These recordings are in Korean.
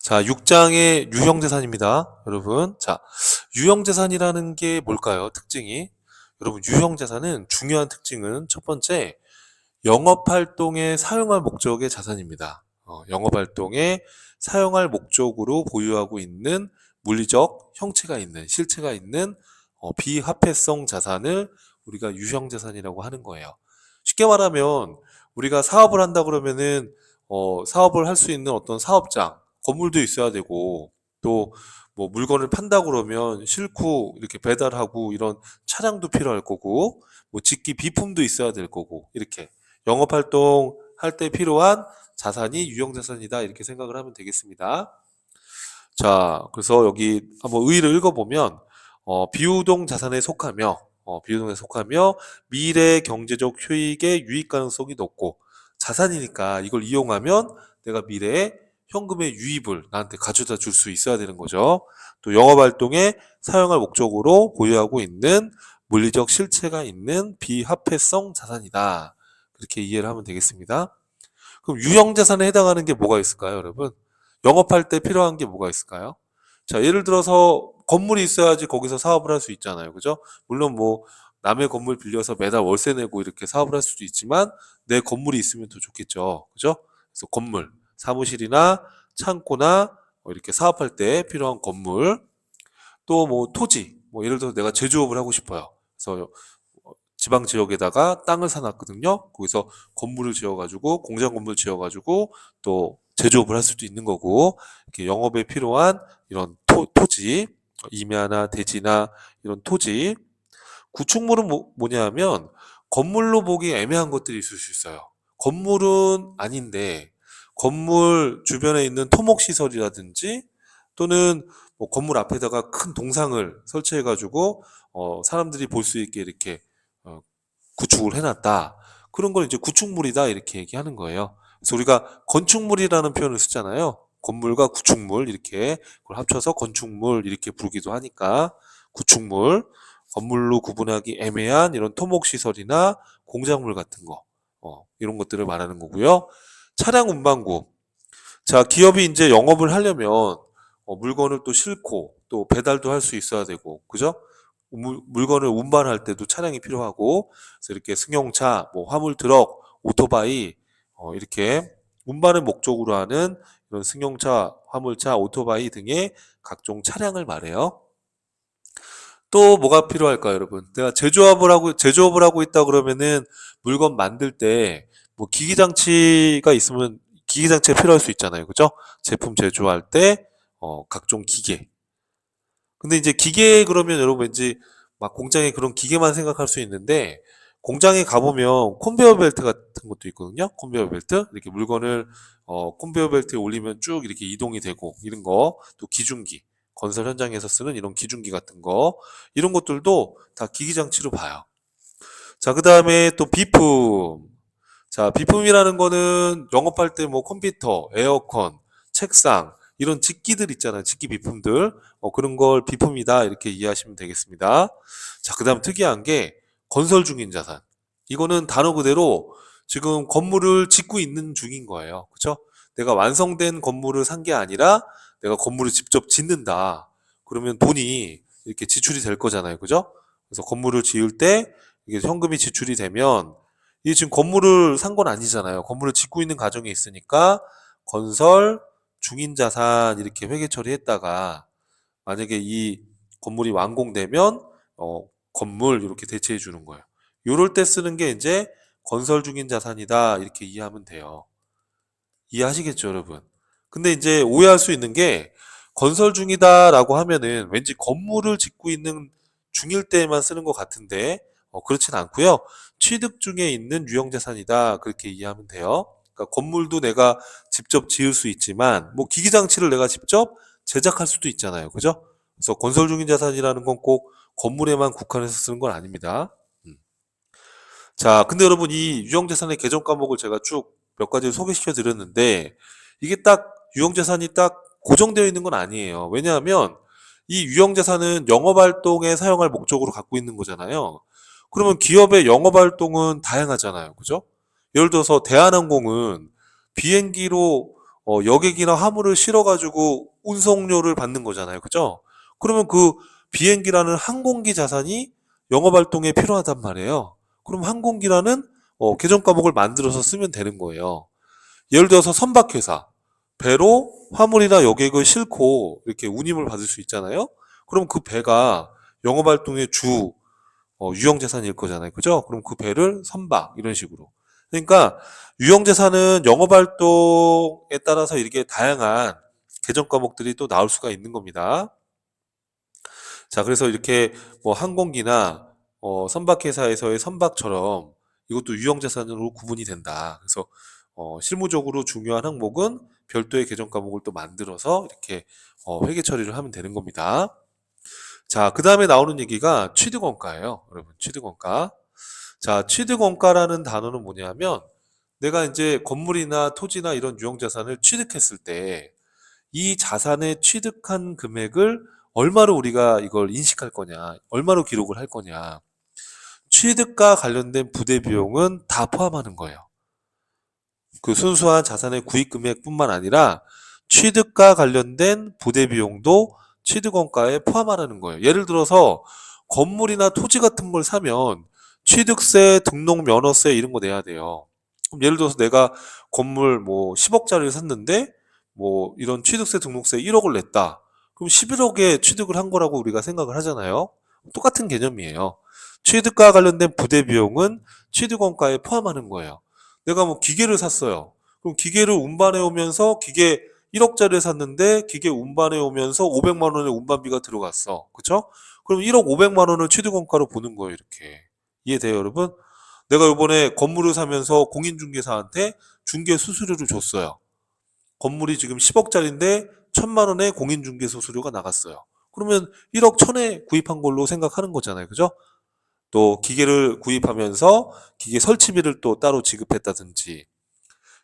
자, 6장의 유형재산입니다. 여러분. 자, 유형재산이라는 게 뭘까요? 특징이. 여러분, 유형재산은 중요한 특징은 첫 번째, 영업활동에 사용할 목적의 자산입니다. 영업활동에 사용할 목적으로 보유하고 있는 물리적 형체가 있는, 실체가 있는 비화폐성 자산을 우리가 유형재산이라고 하는 거예요. 쉽게 말하면 우리가 사업을 한다 그러면은 사업을 할 수 있는 어떤 사업장, 건물도 있어야 되고 또 뭐 물건을 판다 그러면 싣고 이렇게 배달하고 이런 차량도 필요할 거고 뭐 직기 비품도 있어야 될 거고 이렇게 영업활동 할 때 필요한 자산이 유형자산이다 이렇게 생각을 하면 되겠습니다. 자, 그래서 여기 한번 의의를 읽어보면 비유동 자산에 속하며 비유동에 속하며 미래 경제적 효익의 유익 가능성이 높고 자산이니까 이걸 이용하면 내가 미래에 현금의 유입을 나한테 가져다 줄 수 있어야 되는 거죠. 또 영업활동에 사용할 목적으로 보유하고 있는 물리적 실체가 있는 비화폐성 자산이다. 그렇게 이해를 하면 되겠습니다. 그럼 유형자산에 해당하는 게 뭐가 있을까요, 여러분? 영업할 때 필요한 게 뭐가 있을까요? 자, 예를 들어서 건물이 있어야지 거기서 사업을 할 수 있잖아요. 그죠? 물론 뭐 남의 건물 빌려서 매달 월세 내고 이렇게 사업을 할 수도 있지만 내 건물이 있으면 더 좋겠죠. 그죠? 그래서 건물, 사무실이나 창고나 이렇게 사업할 때 필요한 건물, 또 뭐 토지, 뭐 예를 들어서 내가 제조업을 하고 싶어요. 그래서 지방 지역에다가 땅을 사놨거든요. 거기서 건물을 지어가지고 공장 건물 지어가지고 또 제조업을 할 수도 있는 거고 이렇게 영업에 필요한 이런 토지, 임야나 대지나 이런 토지. 구축물은 뭐냐면 건물로 보기 애매한 것들이 있을 수 있어요. 건물은 아닌데 건물 주변에 있는 토목시설이라든지 또는 뭐 건물 앞에다가 큰 동상을 설치해가지고 사람들이 볼 수 있게 이렇게 어, 구축을 해놨다. 그런 걸 이제 구축물이다 이렇게 얘기하는 거예요. 그래서 우리가 건축물이라는 표현을 쓰잖아요. 건물과 구축물 이렇게 그걸 합쳐서 건축물 이렇게 부르기도 하니까 구축물, 건물로 구분하기 애매한 이런 토목시설이나 공작물 같은 거 이런 것들을 말하는 거고요. 차량 운반구. 자, 기업이 이제 영업을 하려면 물건을 또 싣고 또 배달도 할 수 있어야 되고, 그죠? 물건을 운반할 때도 차량이 필요하고, 그래서 이렇게 승용차, 뭐 화물 트럭, 오토바이, 이렇게 운반을 목적으로 하는 이런 승용차, 화물차, 오토바이 등의 각종 차량을 말해요. 또 뭐가 필요할까요, 여러분? 내가 제조업을 하고 있다 그러면은 물건 만들 때 뭐 기기 장치가 있으면 기기 장치가 필요할 수 있잖아요. 그죠? 제품 제조할 때 각종 기계. 근데 이제 기계 그러면 여러분 왠지 막 공장에 그런 기계만 생각할 수 있는데 공장에 가보면 컨베이어 벨트 같은 것도 있거든요. 컨베이어 벨트. 이렇게 물건을 컨베이어 벨트에 올리면 쭉 이렇게 이동이 되고 이런 거. 또 기중기. 건설 현장에서 쓰는 이런 기중기 같은 거. 이런 것들도 다 기기 장치로 봐요. 자, 그다음에 또 비품. 자, 비품이라는 거는 영업할 때 뭐 컴퓨터, 에어컨, 책상 이런 직기들 있잖아요. 직기 비품들. 그런 걸 비품이다 이렇게 이해하시면 되겠습니다. 자, 그다음 특이한 게 건설 중인 자산. 이거는 단어 그대로 지금 건물을 짓고 있는 중인 거예요. 그렇죠? 내가 완성된 건물을 산 게 아니라 내가 건물을 직접 짓는다. 그러면 돈이 이렇게 지출이 될 거잖아요. 그죠? 그래서 건물을 지을 때 이게 현금이 지출이 되면 이게 지금 건물을 산 건 아니잖아요. 건물을 짓고 있는 과정에 있으니까 건설 중인 자산 이렇게 회계 처리했다가 만약에 이 건물이 완공되면 건물 이렇게 대체해 주는 거예요. 요럴 때 쓰는 게 이제 건설 중인 자산이다 이렇게 이해하면 돼요. 이해하시겠죠, 여러분? 근데 이제 오해할 수 있는 게 건설 중이다라고 하면은 왠지 건물을 짓고 있는 중일 때만 쓰는 것 같은데 그렇진 않고요. 취득 중에 있는 유형자산이다 그렇게 이해하면 돼요. 그러니까 건물도 내가 직접 지을 수 있지만 뭐 기기장치를 내가 직접 제작할 수도 있잖아요. 그죠? 그래서 건설 중인 자산이라는 건 꼭 건물에만 국한해서 쓰는 건 아닙니다. 음. 자, 근데 여러분 이 유형자산의 개정 과목을 제가 쭉 몇 가지 소개시켜 드렸는데 이게 딱 유형자산이 딱 고정되어 있는 건 아니에요. 왜냐하면 이 유형자산은 영업활동에 사용할 목적으로 갖고 있는 거잖아요. 그러면 기업의 영업활동은 다양하잖아요. 그죠? 예를 들어서 대한항공은 비행기로 여객이나 화물을 실어가지고 운송료를 받는 거잖아요. 그죠? 그러면 그 비행기라는 항공기 자산이 영업활동에 필요하단 말이에요. 그럼 항공기라는 계정 과목을 만들어서 쓰면 되는 거예요. 예를 들어서 선박회사, 배로 화물이나 여객을 싣고 이렇게 운임을 받을 수 있잖아요. 그럼 그 배가 영업활동의 주 유형자산일 거잖아요. 그죠? 그럼 그 배를 선박 이런 식으로. 그러니까 유형자산은 영업활동에 따라서 이렇게 다양한 계정 과목들이 또 나올 수가 있는 겁니다. 자, 그래서 이렇게 뭐 항공기나 선박회사에서의 선박처럼 이것도 유형자산으로 구분이 된다. 그래서 실무적으로 중요한 항목은 별도의 계정 과목을 또 만들어서 이렇게 회계 처리를 하면 되는 겁니다. 자, 그 다음에 나오는 얘기가 취득원가예요. 여러분, 취득원가. 자, 취득원가라는 단어는 뭐냐면 내가 이제 건물이나 토지나 이런 유형자산을 취득했을 때 이 자산에 취득한 금액을 얼마로 우리가 이걸 인식할 거냐, 얼마로 기록을 할 거냐. 취득과 관련된 부대 비용은 다 포함하는 거예요. 그 순수한 자산의 구입 금액뿐만 아니라 취득과 관련된 부대 비용도 취득원가에 포함하라는 거예요. 예를 들어서 건물이나 토지 같은 걸 사면 취득세, 등록 면허세 이런 거 내야 돼요. 그럼 예를 들어서 내가 건물 뭐 10억짜리를 샀는데 뭐 이런 취득세, 등록세 1억을 냈다. 그럼 11억에 취득을 한 거라고 우리가 생각을 하잖아요. 똑같은 개념이에요. 취득과 관련된 부대 비용은 취득원가에 포함하는 거예요. 내가 뭐 기계를 샀어요. 그럼 기계를 운반해 오면서 기계 1억짜리를 샀는데 기계 운반해 오면서 500만 원의 운반비가 들어갔어. 그쵸? 그럼 1억 500만 원을 취득원가로 보는 거예요, 이렇게. 이해돼요, 여러분? 내가 이번에 건물을 사면서 공인중개사한테 중개 수수료를 줬어요. 건물이 지금 10억짜리인데 1000만 원의 공인중개 수수료가 나갔어요. 그러면 1억 1000에 구입한 걸로 생각하는 거잖아요. 그죠? 또 기계를 구입하면서 기계 설치비를 또 따로 지급했다든지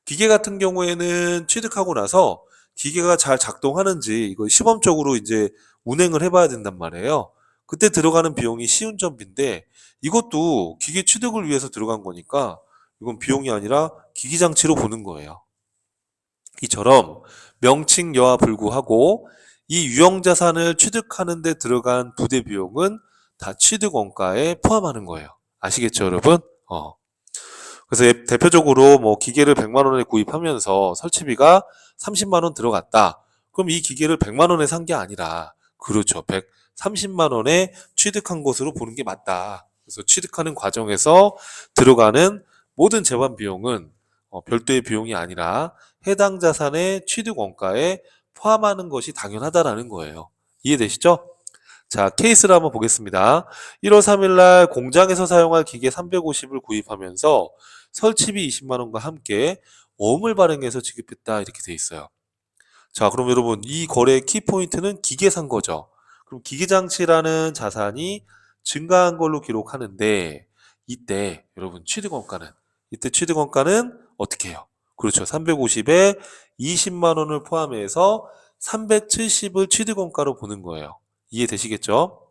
기계 같은 경우에는 취득하고 나서 기계가 잘 작동하는지 이거 시범적으로 이제 운행을 해봐야 된단 말이에요. 그때 들어가는 비용이 시운전비인데 이것도 기계 취득을 위해서 들어간 거니까 이건 비용이 아니라 기기장치로 보는 거예요. 이처럼 명칭여와 불구하고 이 유형자산을 취득하는 데 들어간 부대 비용은 다 취득원가에 포함하는 거예요. 아시겠죠, 여러분? 그래서 대표적으로 뭐 기계를 100만 원에 구입하면서 설치비가 30만 원 들어갔다. 그럼 이 기계를 100만 원에 산 게 아니라 그렇죠. 130만 원에 취득한 것으로 보는 게 맞다. 그래서 취득하는 과정에서 들어가는 모든 재반 비용은 별도의 비용이 아니라 해당 자산의 취득 원가에 포함하는 것이 당연하다라는 거예요. 이해되시죠? 자, 케이스를 한번 보겠습니다. 1월 3일 날 공장에서 사용할 기계 350을 구입하면서 설치비 20만 원과 함께 어음을 발행해서 지급했다 이렇게 돼 있어요. 자, 그럼 여러분 이 거래의 키포인트는 기계 산 거죠. 그럼 기계장치라는 자산이 증가한 걸로 기록하는데 이때 여러분 취득원가는 이때 취득원가는 어떻게 해요? 그렇죠. 350에 20만 원을 포함해서 370을 취득원가로 보는 거예요. 이해되시겠죠?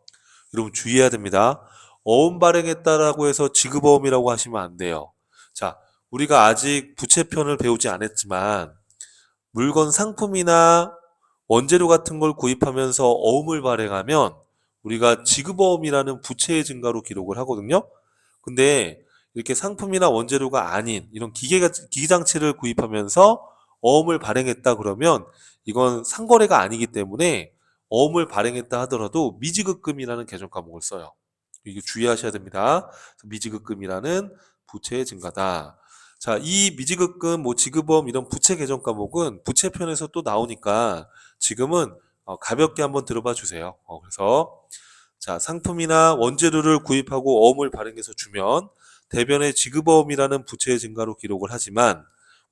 여러분 주의해야 됩니다. 어음 발행했다라고 해서 지급어음이라고 하시면 안 돼요. 자, 우리가 아직 부채편을 배우지 않았지만 물건 상품이나 원재료 같은 걸 구입하면서 어음을 발행하면 우리가 지급어음이라는 부채의 증가로 기록을 하거든요. 근데 이렇게 상품이나 원재료가 아닌 이런 기기장치를 구입하면서 어음을 발행했다 그러면 이건 상거래가 아니기 때문에 어음을 발행했다 하더라도 미지급금이라는 계정 과목을 써요. 이거 주의하셔야 됩니다. 미지급금이라는 부채의 증가다. 자, 이 미지급금, 뭐 지급어음 이런 부채 계정 과목은 부채편에서 또 나오니까 지금은 가볍게 한번 들어봐 주세요. 그래서 자, 상품이나 원재료를 구입하고 어음을 발행해서 주면 대변의 지급어음이라는 부채의 증가로 기록을 하지만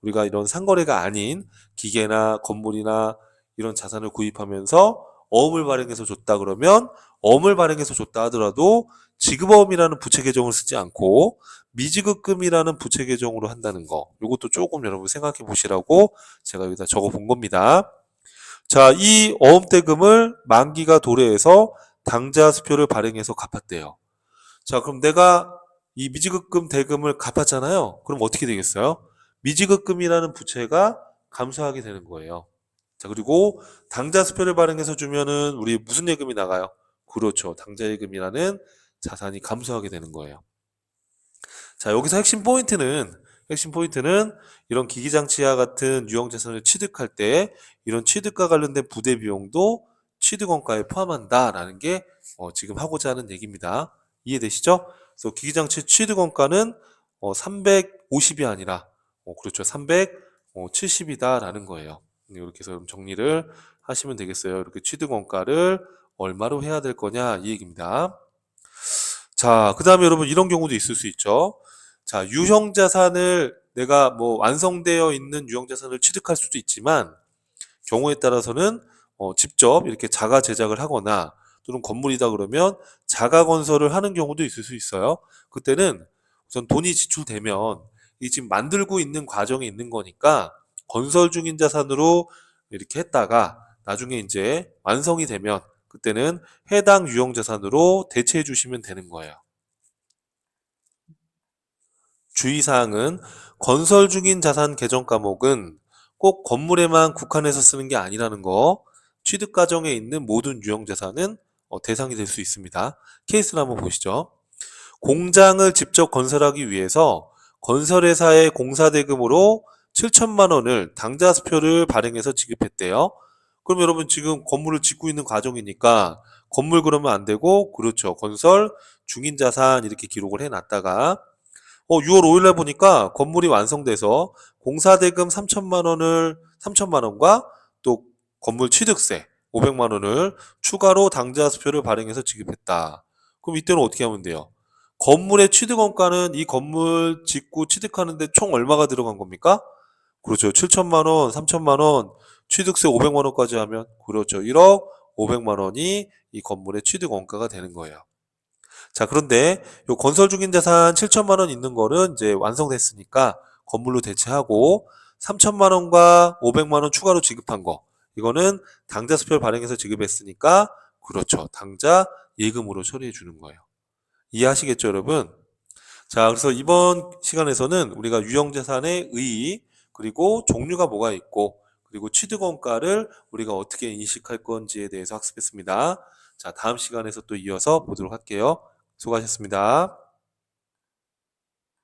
우리가 이런 상거래가 아닌 기계나 건물이나 이런 자산을 구입하면서 어음을 발행해서 줬다 그러면 어음을 발행해서 줬다 하더라도 지급어음이라는 부채 계정을 쓰지 않고 미지급금이라는 부채 계정으로 한다는 거. 이것도 조금 여러분 생각해 보시라고 제가 여기다 적어 본 겁니다. 자, 이 어음대금을 만기가 도래해서 당좌 수표를 발행해서 갚았대요. 자, 그럼 내가 이 미지급금 대금을 갚았잖아요. 그럼 어떻게 되겠어요? 미지급금이라는 부채가 감소하게 되는 거예요. 자, 그리고 당좌 수표를 발행해서 주면은 우리 무슨 예금이 나가요? 그렇죠. 당좌 예금이라는 자산이 감소하게 되는 거예요. 자, 여기서 핵심 포인트는 이런 기기장치와 같은 유형자산을 취득할 때 이런 취득과 관련된 부대 비용도 취득원가에 포함한다라는 게 지금 하고자 하는 얘기입니다. 이해되시죠? 그래서 기기장치 취득원가는 350이 아니라 그렇죠. 370이다라는 거예요. 이렇게 해서 그럼 정리를 하시면 되겠어요. 이렇게 취득원가를 얼마로 해야 될 거냐 이 얘기입니다. 자, 그 다음에 여러분 이런 경우도 있을 수 있죠. 자, 유형자산을 내가 뭐 완성되어 있는 유형자산을 취득할 수도 있지만 경우에 따라서는 직접 이렇게 자가 제작을 하거나 또는 건물이다 그러면 자가 건설을 하는 경우도 있을 수 있어요. 그때는 우선 돈이 지출되면 이 지금 만들고 있는 과정에 있는 거니까 건설 중인 자산으로 이렇게 했다가 나중에 이제 완성이 되면 그때는 해당 유형자산으로 대체해 주시면 되는 거예요. 주의사항은 건설 중인 자산 개정 과목은 꼭 건물에만 국한해서 쓰는 게 아니라는 거. 취득 과정에 있는 모든 유형 자산은 대상이 될 수 있습니다. 케이스를 한번 보시죠. 공장을 직접 건설하기 위해서 건설회사의 공사대금으로 7천만 원을 당좌수표를 발행해서 지급했대요. 그럼 여러분 지금 건물을 짓고 있는 과정이니까 건물 그러면 안 되고 그렇죠. 건설 중인 자산 이렇게 기록을 해놨다가 6월 5일 날 보니까 건물이 완성돼서 공사대금 3천만 원과 또 건물 취득세 500만 원을 추가로 당좌수표를 발행해서 지급했다. 그럼 이때는 어떻게 하면 돼요? 건물의 취득원가는 이 건물 짓고 취득하는데 총 얼마가 들어간 겁니까? 그렇죠. 7천만 원, 3천만 원, 취득세 500만 원까지 하면 그렇죠. 1억 500만 원이 이 건물의 취득원가가 되는 거예요. 자, 그런데 요 건설 중인 자산 7천만 원 있는 거는 이제 완성됐으니까 건물로 대체하고 3천만 원과 500만 원 추가로 지급한 거. 이거는 당좌 수표를 발행해서 지급했으니까 그렇죠. 당좌 예금으로 처리해 주는 거예요. 이해하시겠죠, 여러분? 자, 그래서 이번 시간에서는 우리가 유형자산의 의의, 그리고 종류가 뭐가 있고, 그리고 취득원가를 우리가 어떻게 인식할 건지에 대해서 학습했습니다. 자, 다음 시간에서 또 이어서 보도록 할게요. 수고하셨습니다.